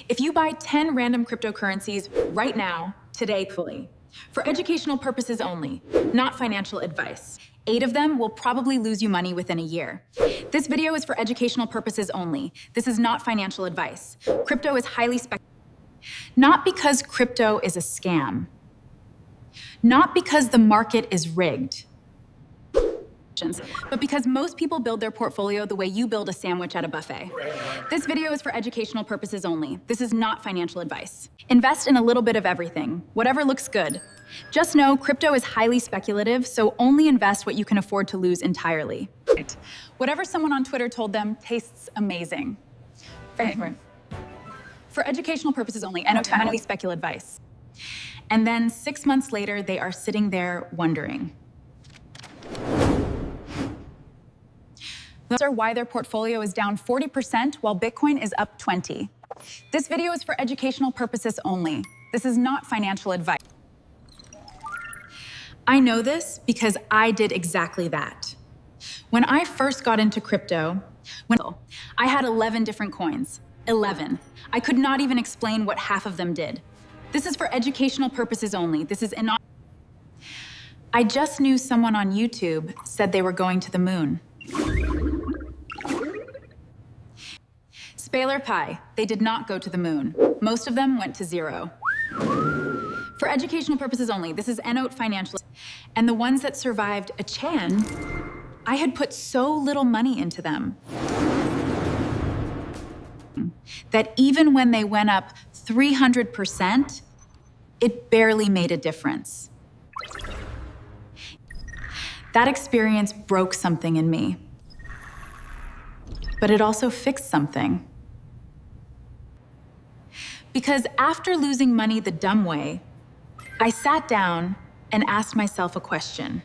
If you buy 10 random cryptocurrencies right now, today fully, for educational purposes only, not financial advice, 8 of them will probably lose you money within a year. This video is for educational purposes only. This is not financial advice. Crypto is highly speculative. Not because crypto is a scam. Not because the market is rigged. But because most people build their portfolio the way you build a sandwich at a buffet. This video is for educational purposes only. This is not financial advice. Invest in a little bit of everything, whatever looks good. Just know crypto is highly speculative, so only invest what you can afford to lose entirely. Whatever someone on Twitter told them tastes amazing. For educational purposes only, and highly speculative advice. And then 6 months later, they are sitting there wondering why their portfolio is down 40% while Bitcoin is up 20%. This video is for educational purposes only. This is not financial advice. I know this because I did exactly that. When I first got into crypto, I had 11 different coins. 11. I could not even explain what half of them did. This is for educational purposes only. This is not. I just knew someone on YouTube said they were going to the moon. Spaler Pi, they did not go to the moon. Most of them went to zero. For educational purposes only, this is Enote Financial. And the ones that survived a Chan, I had put so little money into them that even when they went up 300%, it barely made a difference. That experience broke something in me, but it also fixed something. Because after losing money the dumb way, I sat down and asked myself a question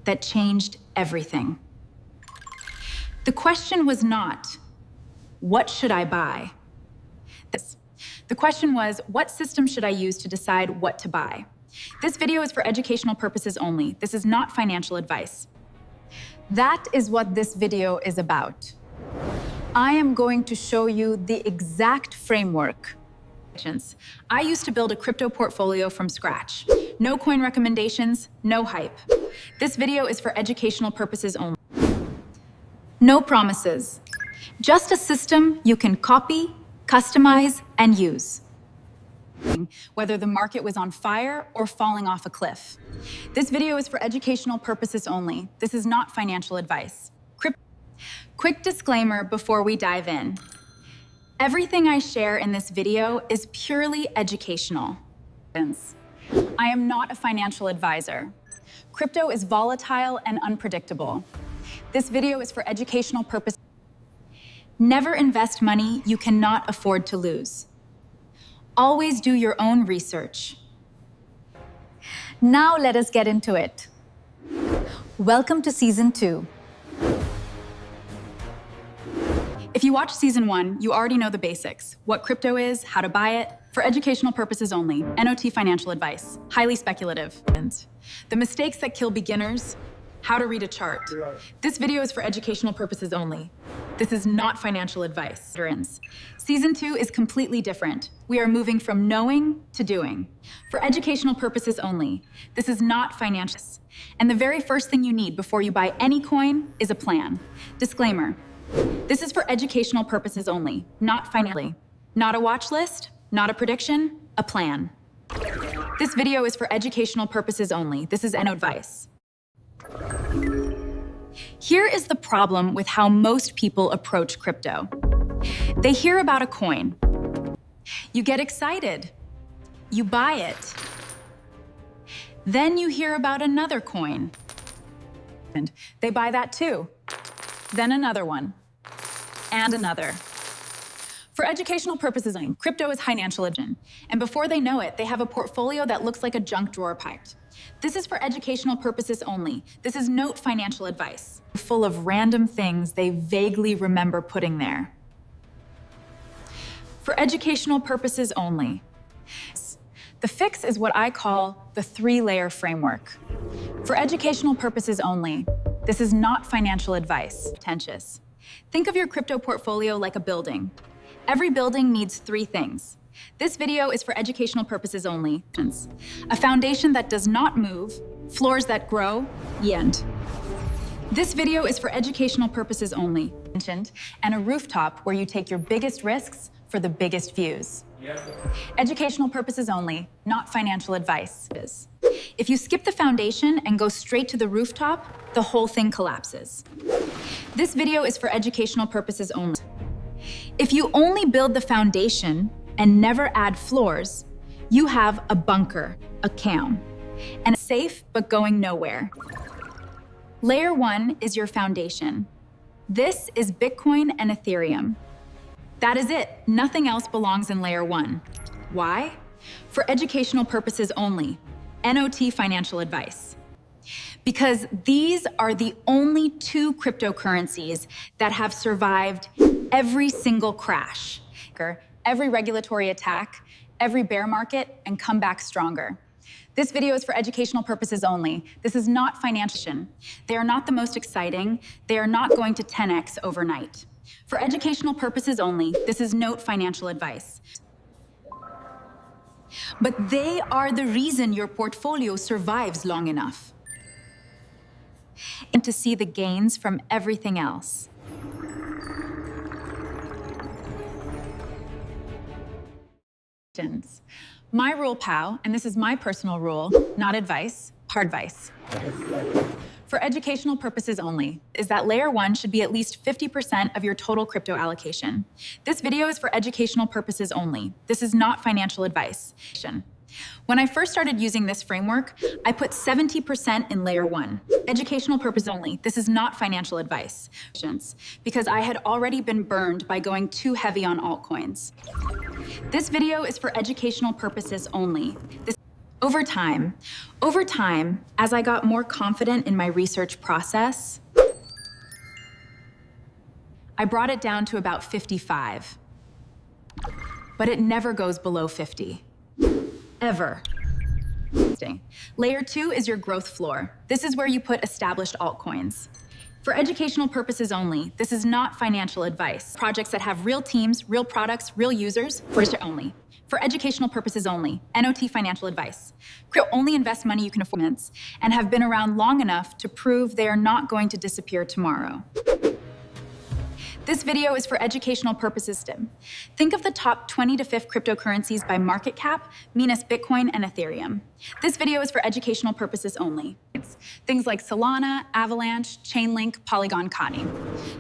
that changed everything. The question was not, what should I buy? The question was, what system should I use to decide what to buy? This video is for educational purposes only. This is not financial advice. That is what this video is about. I am going to show you the exact framework. I used to build a crypto portfolio from scratch. No coin recommendations, no hype. This video is for educational purposes only. No promises. Just a system you can copy, customize, and use. Whether the market was on fire or falling off a cliff. This video is for educational purposes only. This is not financial advice. Quick disclaimer before we dive in. Everything I share in this video is purely educational. I am not a financial advisor. Crypto is volatile and unpredictable. This video is for educational purposes. Never invest money you cannot afford to lose. Always do your own research. Now let us get into it. Welcome to Season 2. If you watched Season 1, you already know the basics. What crypto is, how to buy it, for educational purposes only. NOT financial advice, highly speculative. The mistakes that kill beginners, how to read a chart. This video is for educational purposes only. This is not financial advice. Season 2 is completely different. We are moving from knowing to doing. For educational purposes only. This is not financial. And the very first thing you need before you buy any coin is a plan. Disclaimer. This is for educational purposes only, not financially. Not a watch list, not a prediction, a plan. This video is for educational purposes only. This is no advice. Here is the problem with how most people approach crypto. They hear about a coin. You get excited. You buy it. Then you hear about another coin. And they buy that too. Then another one. And another. For educational purposes, crypto is financial engine. And before they know it, they have a portfolio that looks like a junk drawer piped. This is for educational purposes only. This is not financial advice. Full of random things they vaguely remember putting there. For educational purposes only. The fix is what I call the 3-layer framework. For educational purposes only, this is not financial advice. Pretentious. Think of your crypto portfolio like a building. Every building needs 3 things. This video is for educational purposes only. A foundation that does not move, floors that grow, end. This video is for educational purposes only, and a rooftop where you take your biggest risks for the biggest views. Educational purposes only, not financial advice. If you skip the foundation and go straight to the rooftop, the whole thing collapses. This video is for educational purposes only. If you only build the foundation and never add floors, you have a bunker, a cam, and safe but going nowhere. Layer 1 is your foundation. This is Bitcoin and Ethereum. That is it. Nothing else belongs in Layer 1. Why? For educational purposes only. NOT financial advice. Because these are the only 2 cryptocurrencies that have survived every single crash, every regulatory attack, every bear market, and come back stronger. This video is for educational purposes only. This is not financial. They are not the most exciting. They are not going to 10x overnight. For educational purposes only, this is not financial advice. But they are the reason your portfolio survives long enough. And to see the gains from everything else. My rule, pal, and this is my personal rule, not advice, hard advice. For educational purposes only, is that Layer 1 should be at least 50% of your total crypto allocation. This video is for educational purposes only. This is not financial advice. When I first started using this framework, I put 70% in Layer 1. Educational purpose only. This is not financial advice. Because I had already been burned by going too heavy on altcoins. This video is for educational purposes only. Over time, as I got more confident in my research process, I brought it down to about 55. But it never goes below 50. Ever. Layer 2 is your growth floor. This is where you put established altcoins. For educational purposes only, this is not financial advice. Projects that have real teams, real products, real users, for only. For educational purposes only, NOT financial advice. Crypto only invest money you can afford and have been around long enough to prove they are not going to disappear tomorrow. This video is for educational purposes. Think of the top 20 to 5 cryptocurrencies by market cap, minus Bitcoin and Ethereum. This video is for educational purposes only. Things like Solana, Avalanche, Chainlink, Polygon, Kani.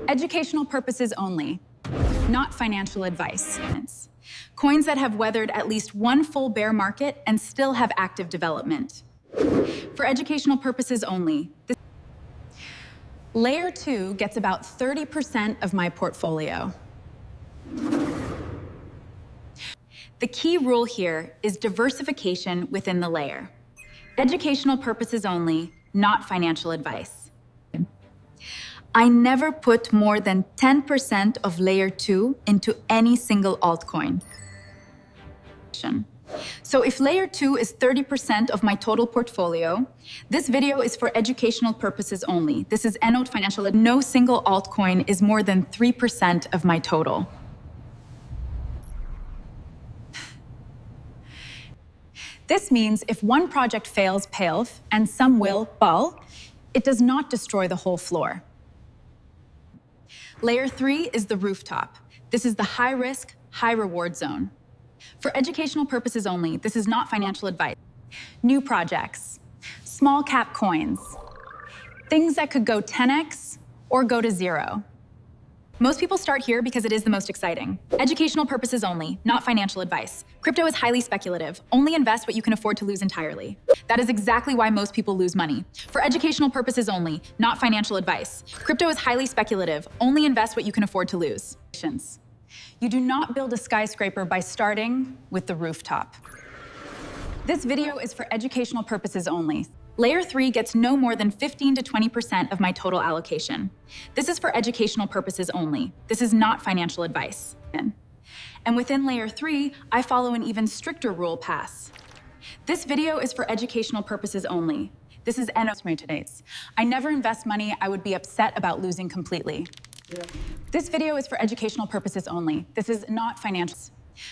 Educational purposes only, not financial advice. Coins that have weathered at least 1 full bear market and still have active development. For educational purposes only. Layer 2 gets about 30% of my portfolio. The key rule here is diversification within the layer. Educational purposes only, not financial advice. I never put more than 10% of Layer 2 into any single altcoin. So if Layer 2 is 30% of my total portfolio, this video is for educational purposes only. This is NOT financial. No single altcoin is more than 3% of my total. This means if one project fails, and some will, it does not destroy the whole floor. Layer 3 is the rooftop. This is the high-risk, high-reward zone. For educational purposes only, this is not financial advice. New projects, small cap coins, things that could go 10x or go to 0. Most people start here because it is the most exciting. Educational purposes only, not financial advice. Crypto is highly speculative. Only invest what you can afford to lose entirely. That is exactly why most people lose money. For educational purposes only, not financial advice. Crypto is highly speculative. Only invest what you can afford to lose. You do not build a skyscraper by starting with the rooftop. This video is for educational purposes only. Layer 3 gets no more than 15 to 20% of my total allocation. This is for educational purposes only. This is not financial advice. And within Layer 3, I follow an even stricter rule pass. This video is for educational purposes only. This is today's. I never invest money I would be upset about losing completely. This video is for educational purposes only. This is not financial.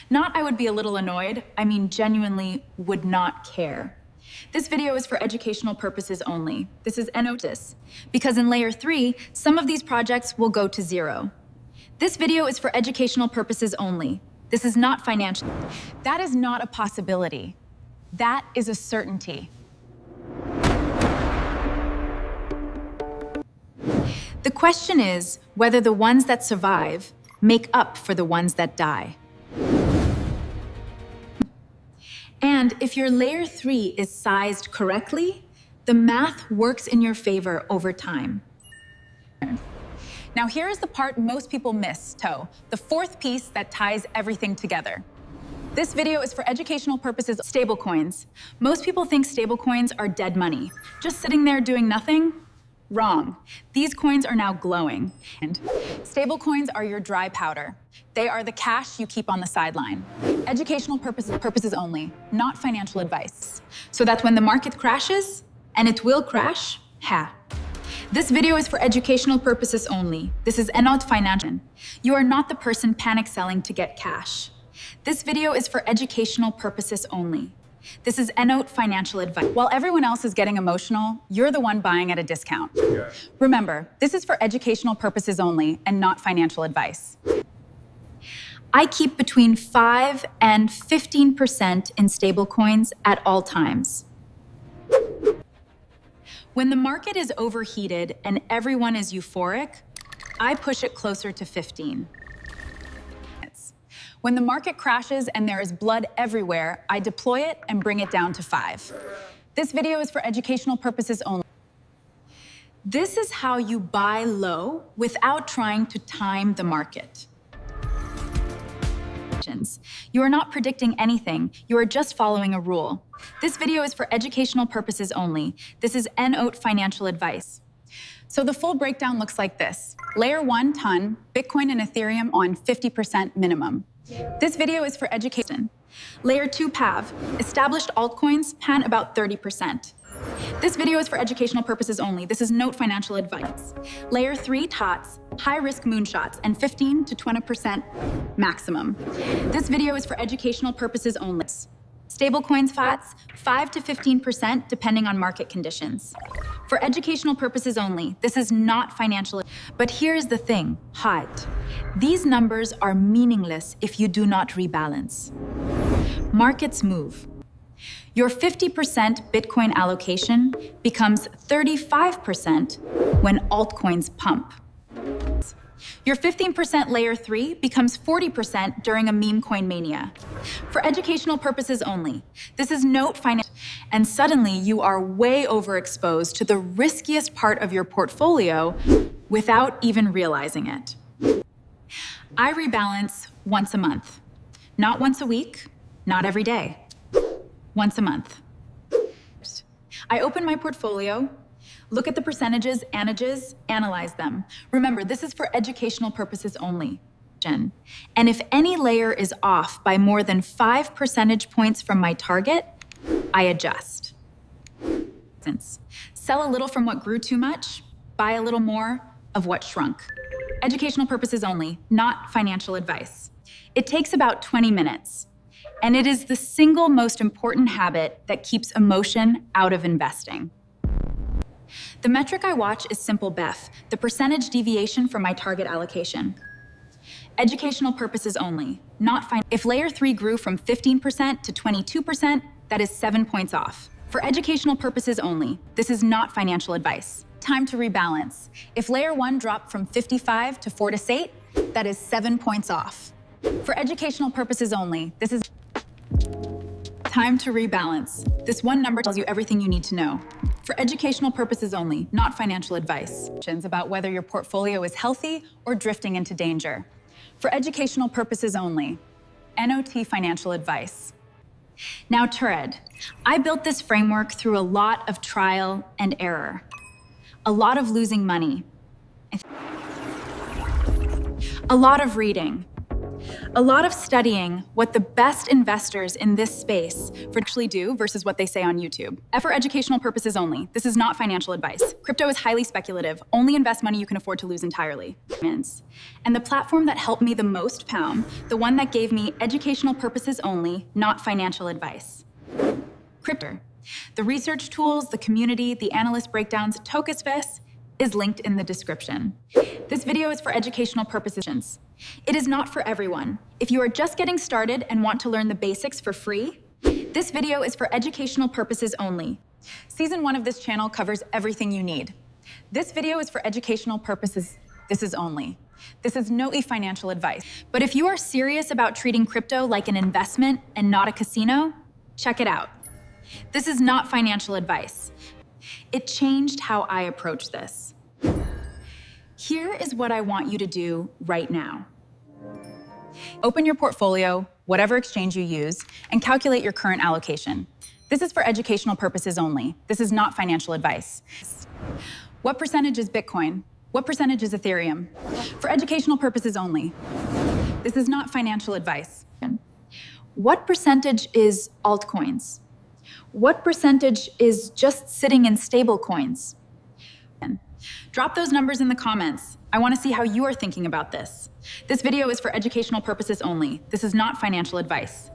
Not I would be a little annoyed, I mean genuinely would not care. This video is for educational purposes only. This is notice, because in layer 3, some of these projects will go to 0. This video is for educational purposes only. This is not financial. That is not a possibility. That is a certainty. The question is whether the ones that survive make up for the ones that die. And if your layer 3 is sized correctly, the math works in your favor over time. Now here is the part most people miss, the fourth piece that ties everything together. This video is for educational purposes. Stablecoins. Most people think stablecoins are dead money, just sitting there doing nothing. Wrong. These coins are now glowing. And stablecoins are your dry powder. They are the cash you keep on the sideline. Educational purposes only, not financial advice. So that when the market crashes, and it will crash, This video is for educational purposes only. This is not financial. You are not the person panic selling to get cash. This video is for educational purposes only. This is not financial advice. While everyone else is getting emotional, you're the one buying at a discount. Yeah. Remember, this is for educational purposes only and not financial advice. I keep between 5 and 15% in stablecoins at all times. When the market is overheated and everyone is euphoric, I push it closer to 15. When the market crashes and there is blood everywhere, I deploy it and bring it down to 5. This video is for educational purposes only. This is how you buy low without trying to time the market. You are not predicting anything. You are just following a rule. This video is for educational purposes only. This is not financial advice. So the full breakdown looks like this. Layer 1, ton, Bitcoin and Ethereum on 50% minimum. This video is for education. Layer 2, PAV, established altcoins, pan about 30%. This video is for educational purposes only. This is not financial advice. Layer 3, TOTS, high-risk moonshots, and 15 to 20% maximum. This video is for educational purposes only. Stablecoins, FATs, 5 to 15% depending on market conditions. For educational purposes only, this is not financial. But here's the thing, these numbers are meaningless if you do not rebalance. Markets move. Your 50% Bitcoin allocation becomes 35% when altcoins pump. Your 15% layer 3 becomes 40% during a meme coin mania. For educational purposes only, this is not financial, and suddenly you are way overexposed to the riskiest part of your portfolio without even realizing it. I rebalance once a month, not once a week, not every day, once a month. I open my portfolio, look at the percentages, analyze them. Remember, this is for educational purposes only. And if any layer is off by more than 5 percentage points from my target, I adjust. Sell a little from what grew too much, buy a little more of what shrunk. Educational purposes only, not financial advice. It takes about 20 minutes, and it is the single most important habit that keeps emotion out of investing. The metric I watch is simple BEF, the percentage deviation from my target allocation. Educational purposes only, not financial. If layer 3 grew from 15% to 22%, that is 7 points off. For educational purposes only, this is not financial advice. Time to rebalance. If layer 1 dropped from 55 to 48, that is 7 points off. For educational purposes only, this is time to rebalance. This one number tells you everything you need to know. For educational purposes only, not financial advice. About whether your portfolio is healthy or drifting into danger. For educational purposes only, NOT financial advice. Now, Tured, I built this framework through a lot of trial and error, a lot of losing money, a lot of reading, A lot of studying what the best investors in this space actually do versus what they say on YouTube. For educational purposes only. This is not financial advice. Crypto is highly speculative. Only invest money you can afford to lose entirely. And the platform that helped me the most, Pound, the one that gave me educational purposes only, not financial advice. Crypto. The research tools, the community, the analyst breakdowns, Tokesfest is linked in the description. This video is for educational purposes. It is not for everyone. If you are just getting started and want to learn the basics for free, this video is for educational purposes only. Season 1 of this channel covers everything you need. This video is for educational purposes. This is only. This is no financial advice. But if you are serious about treating crypto like an investment and not a casino, check it out. This is not financial advice. It changed how I approach this. Here is what I want you to do right now. Open your portfolio, whatever exchange you use, and calculate your current allocation. This is for educational purposes only. This is not financial advice. What percentage is Bitcoin? What percentage is Ethereum? For educational purposes only. This is not financial advice. What percentage is altcoins? What percentage is just sitting in stablecoins? Drop those numbers in the comments. I want to see how you are thinking about this. This video is for educational purposes only. This is not financial advice.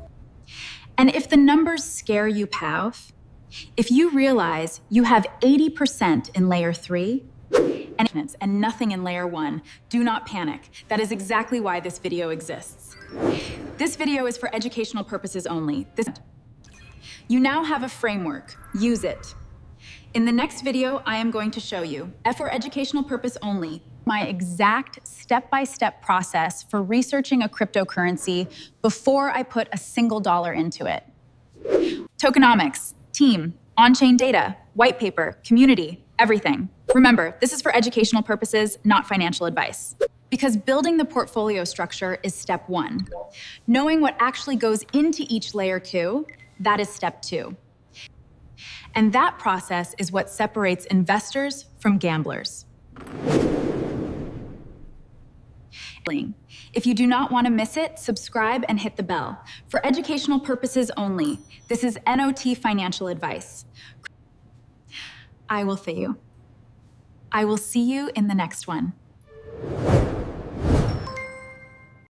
And if the numbers scare you, Pav, if you realize you have 80% in layer 3 and nothing in layer 1, do not panic. That is exactly why this video exists. This video is for educational purposes only. You now have a framework. Use it. In the next video, I am going to show you, for educational purpose only, my exact step-by-step process for researching a cryptocurrency before I put a single dollar into it. Tokenomics, team, on-chain data, white paper, community, everything. Remember, this is for educational purposes, not financial advice. Because building the portfolio structure is step 1. Knowing what actually goes into each layer 2, that is step 2. And that process is what separates investors from gamblers. If you do not want to miss it, subscribe and hit the bell. For educational purposes only, this is NOT financial advice. I will see you in the next one.